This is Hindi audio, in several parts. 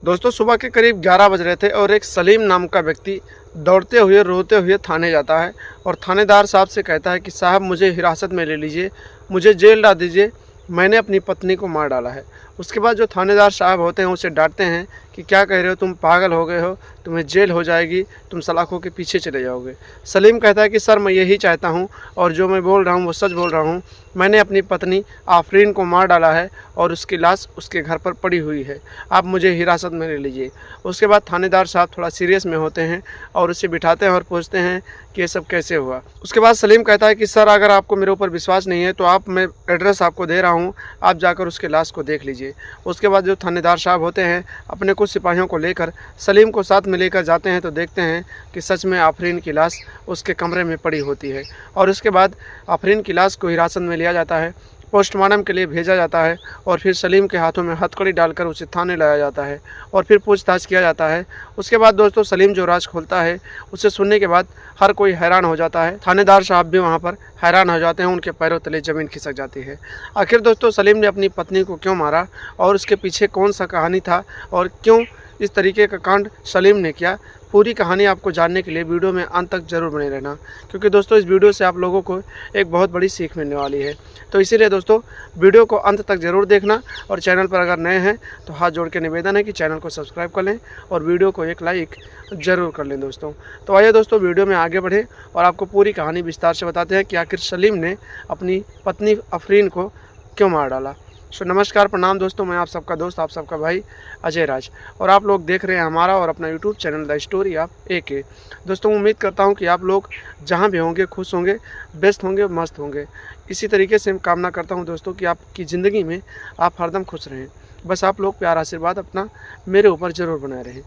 दोस्तों सुबह के करीब 11 बज रहे थे और एक सलीम नाम का व्यक्ति दौड़ते हुए रोते हुए थाने जाता है और थानेदार साहब से कहता है कि साहब मुझे हिरासत में ले लीजिए, मुझे जेल डाल दीजिए, मैंने अपनी पत्नी को मार डाला है। उसके बाद जो थानेदार साहब होते हैं उसे डांटते हैं कि क्या कह रहे हो, तुम पागल हो गए हो, तुम्हें जेल हो जाएगी, तुम सलाखों के पीछे चले जाओगे। सलीम कहता है कि सर मैं यही चाहता हूँ और जो मैं बोल रहा हूँ वो सच बोल रहा हूँ। मैंने अपनी पत्नी आफरीन को मार डाला है और उसकी लाश उसके घर पर पड़ी हुई है, आप मुझे हिरासत में ले लीजिए। उसके बाद थानेदार साहब थोड़ा सीरियस में होते हैं और उसे बिठाते हैं और पूछते हैं कि ये सब कैसे हुआ। उसके बाद सलीम कहता है कि सर अगर आपको मेरे ऊपर विश्वास नहीं है तो मैं एड्रेस आपको दे रहा हूँ, आप जाकर उसके लाश को देख लीजिए। उसके बाद जो थानेदार साहब होते हैं अपने कुछ सिपाहियों को लेकर सलीम को साथ में लेकर जाते हैं तो देखते हैं कि सच में आफरीन की लाश उसके कमरे में पड़ी होती है। और उसके बाद आफरीन की लाश को हिरासत में लिया जाता है, पोस्टमार्टम के लिए भेजा जाता है और फिर सलीम के हाथों में हथकड़ी डालकर उसे थाने लाया जाता है और फिर पूछताछ किया जाता है। उसके बाद दोस्तों सलीम जो राज खोलता है उसे सुनने के बाद हर कोई हैरान हो जाता है। थानेदार साहब भी वहाँ पर हैरान हो जाते हैं, उनके पैरों तले ज़मीन खिसक जाती है। आखिर दोस्तों सलीम ने अपनी पत्नी को क्यों मारा और उसके पीछे कौन सा कहानी था और क्यों इस तरीके का कांड सलीम ने किया, पूरी कहानी आपको जानने के लिए वीडियो में अंत तक जरूर बने रहना, क्योंकि दोस्तों इस वीडियो से आप लोगों को एक बहुत बड़ी सीख मिलने वाली है। तो इसीलिए दोस्तों वीडियो को अंत तक जरूर देखना और चैनल पर अगर नए हैं तो हाथ जोड़ के निवेदन है कि चैनल को सब्सक्राइब कर लें और वीडियो को एक लाइक ज़रूर कर लें दोस्तों। तो आइए दोस्तों वीडियो में आगे बढ़े और आपको पूरी कहानी विस्तार से बताते हैं कि आखिर सलीम ने अपनी पत्नी आफरीन को क्यों मार डाला। नमस्कार, प्रणाम दोस्तों, मैं आप सबका दोस्त, आप सबका भाई अजय राज और आप लोग देख रहे हैं हमारा और अपना YouTube channel the story of AK। दोस्तों उम्मीद करता हूं कि आप लोग जहां भी होंगे खुश होंगे, बेस्ट होंगे, मस्त होंगे। इसी तरीके से कामना करता हूं दोस्तों कि आपकी ज़िंदगी में आप हरदम खुश रहें। बस आप लोग प्यार आशीर्वाद अपना मेरे ऊपर ज़रूर बनाए रहें।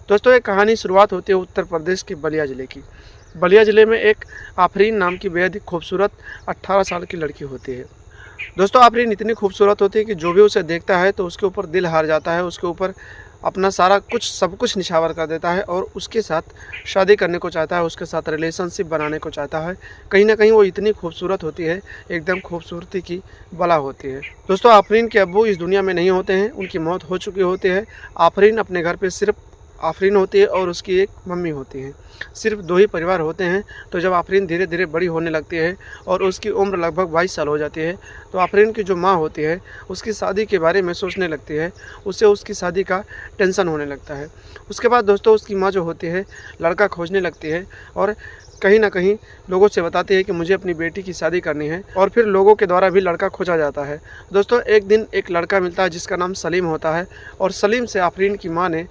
दोस्तों एक कहानी शुरुआत होती है उत्तर प्रदेश के बलिया ज़िले की। बलिया ज़िले में एक आफरीन नाम की बेहद ही खूबसूरत 18 साल की लड़की होती है। दोस्तों आफरीन इतनी खूबसूरत होती है कि जो भी उसे देखता है तो उसके ऊपर दिल हार जाता है, उसके ऊपर अपना सारा कुछ सब कुछ निछावर कर देता है और उसके साथ शादी करने को चाहता है, उसके साथ रिलेशनशिप बनाने को चाहता है। कहीं ना कहीं वो इतनी खूबसूरत होती है, एकदम खूबसूरती की बला होती है। दोस्तों आफरीन के अब्बू इस दुनिया में नहीं होते हैं, उनकी मौत हो चुकी होती है। आफरीन अपने घर पे सिर्फ आफरीन होती है और उसकी एक मम्मी होती है, सिर्फ 2 ही परिवार होते हैं। तो जब आफरीन धीरे धीरे बड़ी होने लगती है और उसकी उम्र लगभग 22 साल हो जाती है तो आफरीन की जो माँ होती है उसकी शादी के बारे में सोचने लगती है, उससे उसकी शादी का टेंशन होने लगता है। उसके बाद दोस्तों उसकी माँ जो होती है लड़का खोजने लगती है और कहीं ना कहीं लोगों से बताती है कि मुझे अपनी बेटी की शादी करनी है और फिर लोगों के द्वारा भी लड़का खोजा जाता है। दोस्तों एक दिन एक लड़का मिलता है जिसका नाम सलीम होता है और सलीम से आफरीन की माँ ने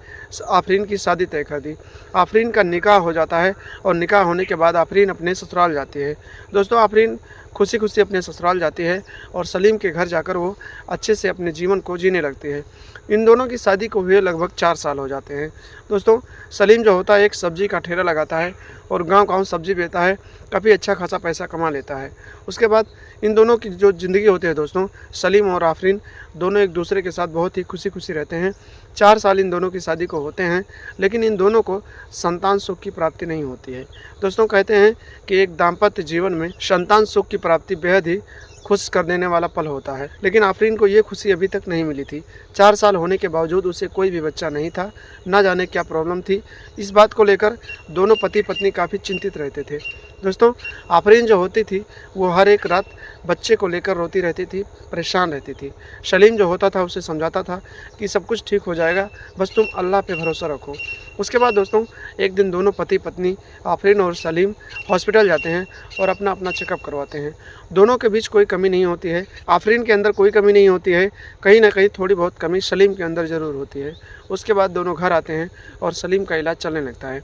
आफरीन की शादी तय कर दी। आफरीन का निकाह हो जाता है और निकाह होने के बाद आफरीन अपने ससुराल जाती है। दोस्तों आफरीन खुशी खुशी अपने ससुराल जाती है और सलीम के घर जाकर वो अच्छे से अपने जीवन को जीने लगती है। इन दोनों की शादी को हुए लगभग 4 साल हो जाते हैं। दोस्तों सलीम जो होता है एक सब्जी का ठेला लगाता है और गांव-गांव सब्जी बेचता है, काफ़ी अच्छा खासा पैसा कमा लेता है। उसके बाद इन दोनों की जो ज़िंदगी होती है दोस्तों, सलीम और आफरीन दोनों एक दूसरे के साथ बहुत ही खुशी खुशी रहते हैं। 4 साल इन दोनों की शादी को होते हैं, लेकिन इन दोनों को संतान सुख की प्राप्ति नहीं होती है। दोस्तों कहते हैं कि एक दाम्पत्य जीवन में संतान सुख की प्राप्ति बेहद ही खुश कर देने वाला पल होता है, लेकिन आफरीन को ये खुशी अभी तक नहीं मिली थी। 4 साल होने के बावजूद उसे कोई भी बच्चा नहीं था, ना जाने क्या प्रॉब्लम थी। इस बात को लेकर दोनों पति पत्नी काफ़ी चिंतित रहते थे। दोस्तों आफरीन जो होती थी वो हर एक रात बच्चे को लेकर रोती रहती थी, परेशान रहती थी। सलीम जो होता था उसे समझाता था कि सब कुछ ठीक हो जाएगा, बस तुम अल्लाह पे भरोसा रखो। उसके बाद दोस्तों एक दिन दोनों पति पत्नी आफरीन और सलीम हॉस्पिटल जाते हैं और अपना अपना चेकअप करवाते हैं। दोनों के बीच कोई कमी नहीं होती है, आफरीन के अंदर कोई कमी नहीं होती है, कहीं ना कहीं थोड़ी बहुत कमी सलीम के अंदर ज़रूर होती है। उसके बाद दोनों घर आते हैं और सलीम का इलाज चलने लगता है।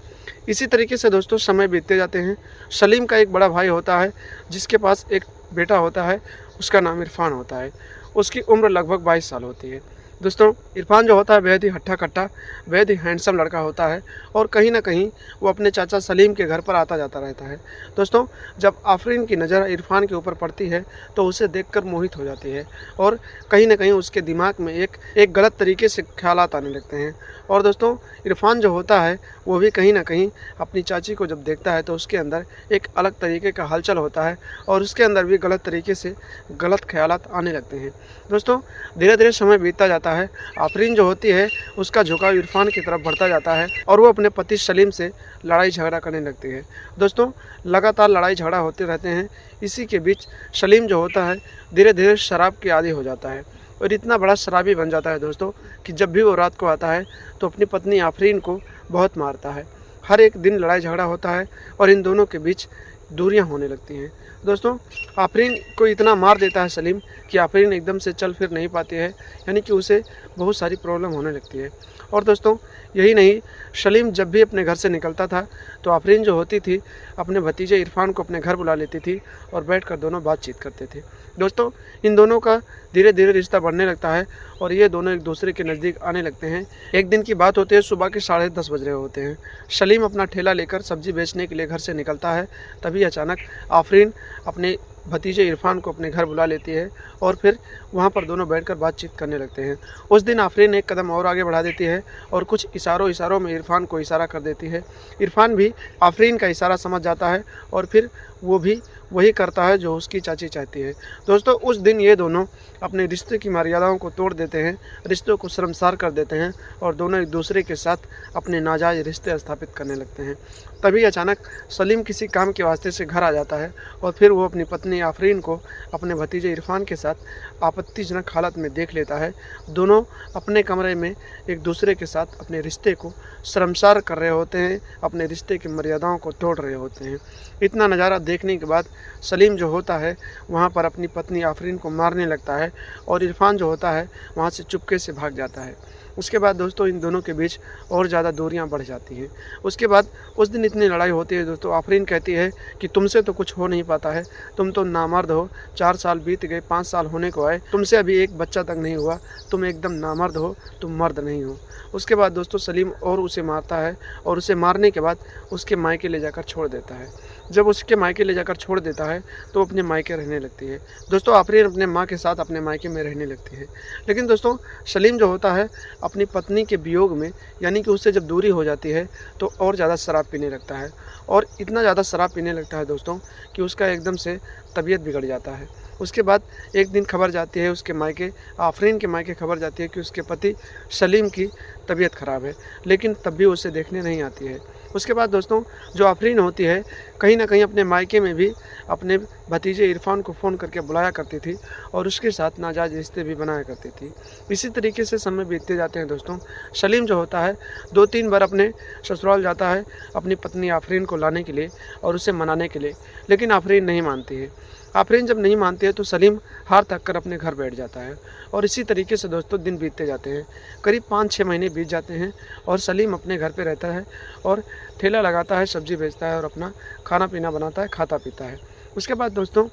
इसी तरीके से दोस्तों समय बीतते जाते हैं। सलीम का एक बड़ा भाई होता है जिसके पास एक बेटा होता है, उसका नाम इरफान होता है। उसकी उम्र लगभग 22 साल होती है। दोस्तों इरफान जो होता है बेहद ही हट्टा कट्टा, बेहद ही हैंडसम लड़का होता है और कहीं ना कहीं वो अपने चाचा सलीम के घर पर आता जाता रहता है। दोस्तों जब आफरीन की नज़र इरफान के ऊपर पड़ती है तो उसे देखकर मोहित हो जाती है और कहीं ना कहीं उसके दिमाग में एक गलत तरीके से ख्यालात आने लगते हैं। और दोस्तों इरफान जो होता है वो भी कहीं ना कहीं अपनी चाची को जब देखता है तो उसके अंदर एक अलग तरीके का हलचल होता है और उसके अंदर भी गलत तरीके से गलत ख्यालात आने लगते हैं। दोस्तों धीरे धीरे समय बीतता जाता जाता है, आफरीन जो होती है उसका झुकाव इरफान की तरफ बढ़ता जाता है और वो अपने पति सलीम से लड़ाई झगड़ा करने लगती है। दोस्तों, लगातार लड़ाई झगड़ा होते रहते हैं। इसी के बीच सलीम जो होता है धीरे धीरे शराब के आदी हो जाता है और इतना बड़ा शराबी बन जाता है दोस्तों कि जब भी वो रात को आता है तो अपनी पत्नी आफरीन को बहुत मारता है। हर एक दिन लड़ाई झगड़ा होता है और इन दोनों के बीच दूरियां होने लगती हैं। दोस्तों, आफरीन को इतना मार देता है सलीम कि आफरीन एकदम से चल फिर नहीं पाती है, यानी कि उसे बहुत सारी प्रॉब्लम होने लगती है। और दोस्तों, यही नहीं, सलीम जब भी अपने घर से निकलता था तो आफरीन जो होती थी अपने भतीजे इरफान को अपने घर बुला लेती थी और बैठकर दोनों बातचीत करते थे। दोस्तों, इन दोनों का धीरे धीरे रिश्ता बढ़ने लगता है और ये दोनों एक दूसरे के नज़दीक आने लगते हैं। एक दिन की बात होती है, सुबह के 10:30 बज रहे होते हैं। सलीम अपना ठेला लेकर सब्जी बेचने के लिए घर से निकलता है। तभी अचानक आफरीन अपने भतीजे इरफान को अपने घर बुला लेती है और फिर वहाँ पर दोनों बैठकर बातचीत करने लगते हैं। उस दिन आफरीन एक कदम और आगे बढ़ा देती है और कुछ इशारों में इरफान को इशारा कर देती है। इरफान भी आफरीन का इशारा समझ जाता है और फिर वो भी वही करता है जो उसकी चाची चाहती है। दोस्तों, उस दिन ये दोनों अपने रिश्ते की मर्यादाओं को तोड़ देते हैं, रिश्तों को शर्मसार कर देते हैं और दोनों एक दूसरे के साथ अपने नाजायज़ रिश्ते स्थापित करने लगते हैं। तभी अचानक सलीम किसी काम के वास्ते से घर आ जाता है और फिर वो अपनी पत्नी आफरीन को अपने भतीजे इरफान के साथ आपत्तिजनक हालत में देख लेता है। दोनों अपने कमरे में एक दूसरे के साथ अपने रिश्ते को शर्मसार कर रहे होते हैं, अपने रिश्ते की मर्यादाओं को तोड़ रहे होते हैं। इतना नज़ारा देखने के बाद सलीम जो होता है वहाँ पर अपनी पत्नी आफरीन को मारने लगता है और इरफान जो होता है वहाँ से चुपके से भाग जाता है। उसके बाद दोस्तों, इन दोनों के बीच और ज़्यादा दूरियां बढ़ जाती हैं। उसके बाद उस दिन इतनी लड़ाई होती है दोस्तों, आफरीन कहती है कि तुमसे तो कुछ हो नहीं पाता है, तुम तो नामर्द हो, 4 साल बीत गए, 5 साल होने को आए, तुमसे अभी एक बच्चा तक नहीं हुआ, तुम एकदम नामर्द हो, तुम मर्द नहीं हो। उसके बाद दोस्तों सलीम और उसे मारता है और उसे मारने के बाद उसके मायके ले जाकर छोड़ देता है। जब उसके मायके ले जाकर छोड़ देता है तो अपने मायके रहने लगती है। दोस्तों, आफरीन अपने माँ के साथ अपने मायके में रहने लगती है। लेकिन दोस्तों, सलीम जो होता है अपनी पत्नी के वियोग में, यानी कि उससे जब दूरी हो जाती है तो और ज़्यादा शराब पीने लगता है और इतना ज़्यादा शराब पीने लगता है दोस्तों कि उसका एकदम से तबीयत बिगड़ जाता है। उसके बाद एक दिन खबर जाती है उसके मायके, आफरीन के मायके खबर जाती है कि उसके पति सलीम की तबीयत ख़राब है, लेकिन तब भी उसे देखने नहीं आती है। उसके बाद दोस्तों, जो आफरीन होती है कहीं ना कहीं अपने मायके में भी अपने भतीजे इरफान को फ़ोन करके बुलाया करती थी और उसके साथ नाजायज़ रिश्ते भी बनाया करती थी। इसी तरीके से समय बीतते जाते हैं दोस्तों। सलीम जो होता है 2-3 बार अपने ससुराल जाता है अपनी पत्नी आफरीन को लाने के लिए और उसे मनाने के लिए, लेकिन आफरीन नहीं मानती है। आफरीन जब नहीं मानती है तो सलीम हार थक कर अपने घर बैठ जाता है और इसी तरीके से दोस्तों दिन बीतते जाते हैं। करीब 5-6 महीने बीत जाते हैं और सलीम अपने घर पे रहता है और ठेला लगाता है, सब्जी बेचता है और अपना खाना पीना बनाता है, खाता पीता है। उसके बाद दोस्तों,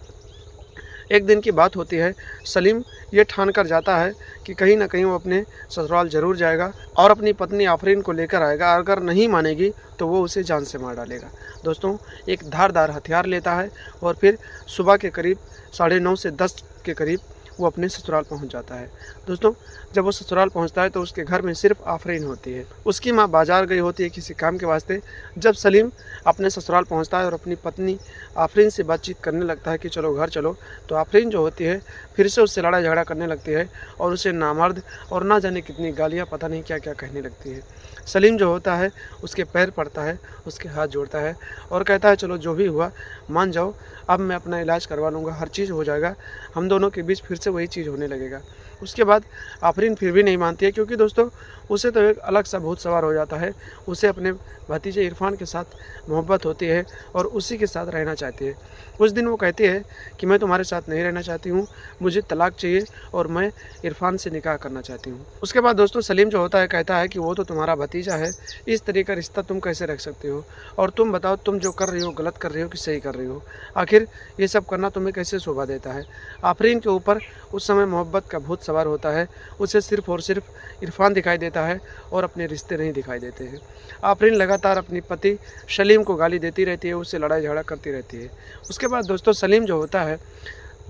एक दिन की बात होती है, सलीम ये ठान कर जाता है कि कहीं ना कहीं वो अपने ससुराल ज़रूर जाएगा और अपनी पत्नी आफरीन को लेकर आएगा। अगर नहीं मानेगी तो वो उसे जान से मार डालेगा। दोस्तों, एक धारदार हथियार लेता है और फिर सुबह के करीब 9:30 से 10 के करीब वो अपने ससुराल पहुंच जाता है। दोस्तों, जब वो ससुराल पहुंचता है तो उसके घर में सिर्फ आफरीन होती है। उसकी माँ बाजार गई होती है किसी काम के वास्ते। जब सलीम अपने ससुराल पहुंचता है और अपनी पत्नी आफरीन से बातचीत करने लगता है कि चलो घर चलो, तो आफरीन जो होती है फिर से उससे लड़ाई झगड़ा करने लगती है और उसे नामर्द और ना जाने कितनी गालियाँ, पता नहीं क्या क्या कहने लगती है। सलीम जो होता है उसके पैर पड़ता है, उसके हाथ जोड़ता है और कहता है चलो जो भी हुआ मान जाओ, अब मैं अपना इलाज करवा लूँगा, हर चीज़ हो जाएगा, हम दोनों के बीच फिर से वही चीज़ होने लगेगा। उसके बाद आफरीन फिर भी नहीं मानती है, क्योंकि दोस्तों उसे तो एक अलग सा भूत सवार हो जाता है। उसे अपने भतीजे इरफान के साथ मोहब्बत होती है और उसी के साथ रहना चाहती है। उस दिन वो कहती है कि मैं तुम्हारे साथ नहीं रहना चाहती हूँ, मुझे तलाक चाहिए और मैं इरफान से निकाह करना चाहती हूँ। उसके बाद दोस्तों सलीम जो होता है कहता है कि वो तो तुम्हारा भतीजा है, इस तरह का रिश्ता तुम कैसे रख सकते हो, और तुम बताओ तुम जो कर रही हो गलत कर रही हो कि सही कर रही हो, आखिर ये सब करना तुम्हें कैसे शोभा देता है। आफरीन के ऊपर उस समय मोहब्बत का भूत सवार होता है। उसे सिर्फ और सिर्फ इरफान दिखाई देता है और अपने रिश्ते नहीं दिखाई देते हैं। आफरीन लगातार अपनी पति सलीम को गाली देती रहती है, उससे लड़ाई झगड़ा करती रहती है। उसके बाद दोस्तों सलीम जो होता है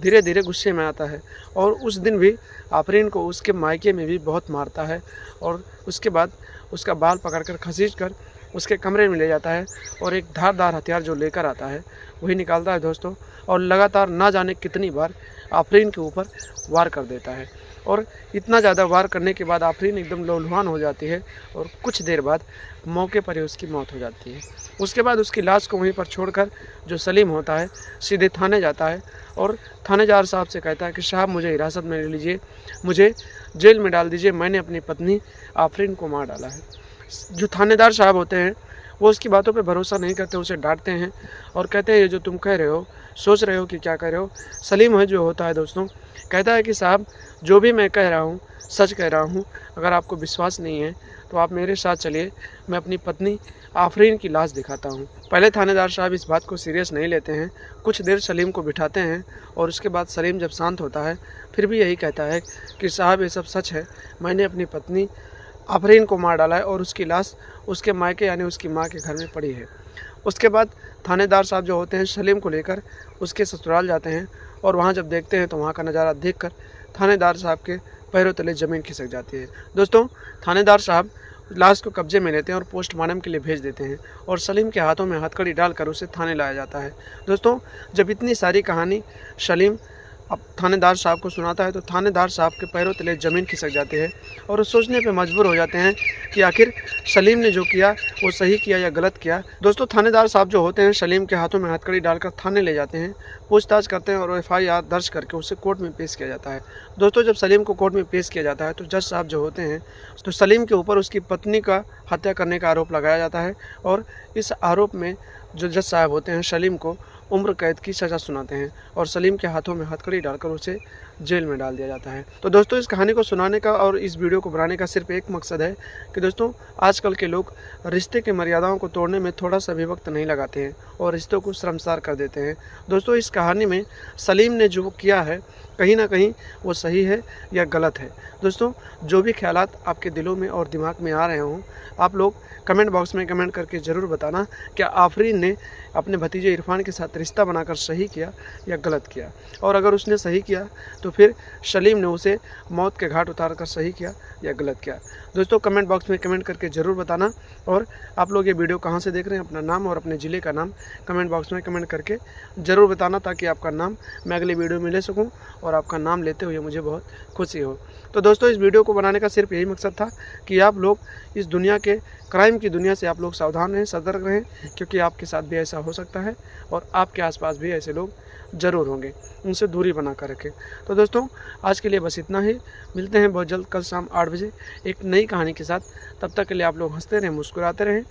धीरे धीरे गुस्से में आता है और उस दिन भी आफरीन को उसके मायके में भी बहुत मारता है और उसके बाद उसका बाल पकड़कर खसीच कर उसके कमरे में ले जाता है और एक धारदार हथियार जो लेकर आता है वही निकालता है दोस्तों, और लगातार ना जाने कितनी बार आफरीन के ऊपर वार कर देता है और इतना ज़्यादा वार करने के बाद आफरीन एकदम लहूलुहान हो जाती है और कुछ देर बाद मौके पर ही उसकी मौत हो जाती है। उसके बाद उसकी लाश को वहीं पर छोड़कर जो सलीम होता है सीधे थाने जाता है और थानेदार साहब से कहता है कि साहब मुझे हिरासत में ले लीजिए, मुझे जेल में डाल दीजिए, मैंने अपनी पत्नी आफरीन को मार डाला है। जो थानेदार साहब होते हैं वो उसकी बातों पे भरोसा नहीं करते, उसे डांटते हैं और कहते हैं ये जो तुम कह रहे हो, सोच रहे हो कि क्या कह रहे हो। सलीम है जो होता है दोस्तों, कहता है कि साहब जो भी मैं कह रहा हूँ सच कह रहा हूँ, अगर आपको विश्वास नहीं है तो आप मेरे साथ चलिए, मैं अपनी पत्नी आफरीन की लाश दिखाता हूँ। पहले थानेदार साहब इस बात को सीरियस नहीं लेते हैं, कुछ देर सलीम को बिठाते हैं और उसके बाद सलीम जब शांत होता है फिर भी यही कहता है कि साहब ये सब सच है, मैंने अपनी पत्नी आफरीन को मार डाला है और उसकी लाश उसके मायके यानी उसकी माँ के घर में पड़ी है। उसके बाद थानेदार साहब जो होते हैं सलीम को लेकर उसके ससुराल जाते हैं और वहाँ जब देखते हैं तो वहाँ का नज़ारा देखकर थानेदार साहब के पैरों तले ज़मीन खिसक जाती है। दोस्तों थानेदार साहब लाश को कब्जे में लेते हैं और पोस्टमार्टम के लिए भेज देते हैं और सलीम के हाथों में हथकड़ी डालकर उसे थाने लाया जाता है। दोस्तों जब इतनी सारी कहानी सलीम अब थानेदार साहब को सुनाता है तो थानेदार साहब के पैरों तले ज़मीन खिसक जाते हैं और वो सोचने पे मजबूर हो जाते हैं कि आखिर सलीम ने जो किया वो सही किया या गलत किया। दोस्तों थानेदार साहब जो होते हैं सलीम के हाथों में हथकड़ी डालकर थाने ले जाते हैं, पूछताछ करते हैं और FIR दर्ज करके उसे कोर्ट में पेश किया जाता है। दोस्तों जब सलीम को कोर्ट में पेश किया जाता है तो जज साहब जो होते हैं तो सलीम के ऊपर उसकी पत्नी का हत्या करने का आरोप लगाया जाता है और इस आरोप में जो जज साहब होते हैं सलीम को उम्र कैद की सज़ा सुनाते हैं और सलीम के हाथों में हथकड़ी डालकर उसे जेल में डाल दिया जाता है। तो दोस्तों इस कहानी को सुनाने का और इस वीडियो को बनाने का सिर्फ एक मकसद है कि दोस्तों आजकल के लोग रिश्ते की मर्यादाओं को तोड़ने में थोड़ा सा भी वक्त नहीं लगाते हैं और रिश्तों को शर्मसार कर देते हैं। दोस्तों इस कहानी में सलीम ने जो किया है कहीं ना कहीं वो सही है या गलत है। दोस्तों जो भी ख्यालात आपके दिलों में और दिमाग में आ रहे हों आप लोग कमेंट बॉक्स में कमेंट करके ज़रूर बताना क्या आफरीन ने अपने भतीजे इरफान के साथ रिश्ता बनाकर सही किया या गलत किया, और अगर उसने सही किया तो फिर सलीम ने उसे मौत के घाट उतार कर सही किया या गलत किया। दोस्तों कमेंट बॉक्स में कमेंट करके ज़रूर बताना और आप लोग ये वीडियो कहाँ से देख रहे हैं, अपना नाम और अपने ज़िले का नाम कमेंट बॉक्स में कमेंट करके ज़रूर बताना ताकि आपका नाम मैं अगली वीडियो में ले सकूँ और आपका नाम लेते हुए मुझे बहुत खुशी हो। तो दोस्तों इस वीडियो को बनाने का सिर्फ यही मकसद था कि आप लोग इस दुनिया के क्राइम की दुनिया से आप लोग सावधान रहें, सतर्क रहें, क्योंकि आपके साथ भी ऐसा हो सकता है और आपके आसपास भी ऐसे लोग ज़रूर होंगे, उनसे दूरी बना कर रखें। तो दोस्तों आज के लिए बस इतना ही, मिलते हैं बहुत जल्द कल शाम 8 बजे एक नई कहानी के साथ। तब तक के लिए आप लोग हंसते रहें, मुस्कुराते रहें,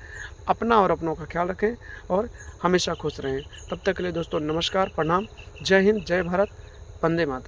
अपना और अपनों का ख्याल रखें और हमेशा खुश रहें। तब तक के लिए दोस्तों नमस्कार, प्रणाम, जय हिंद, जय भारत, वंदे मातरम।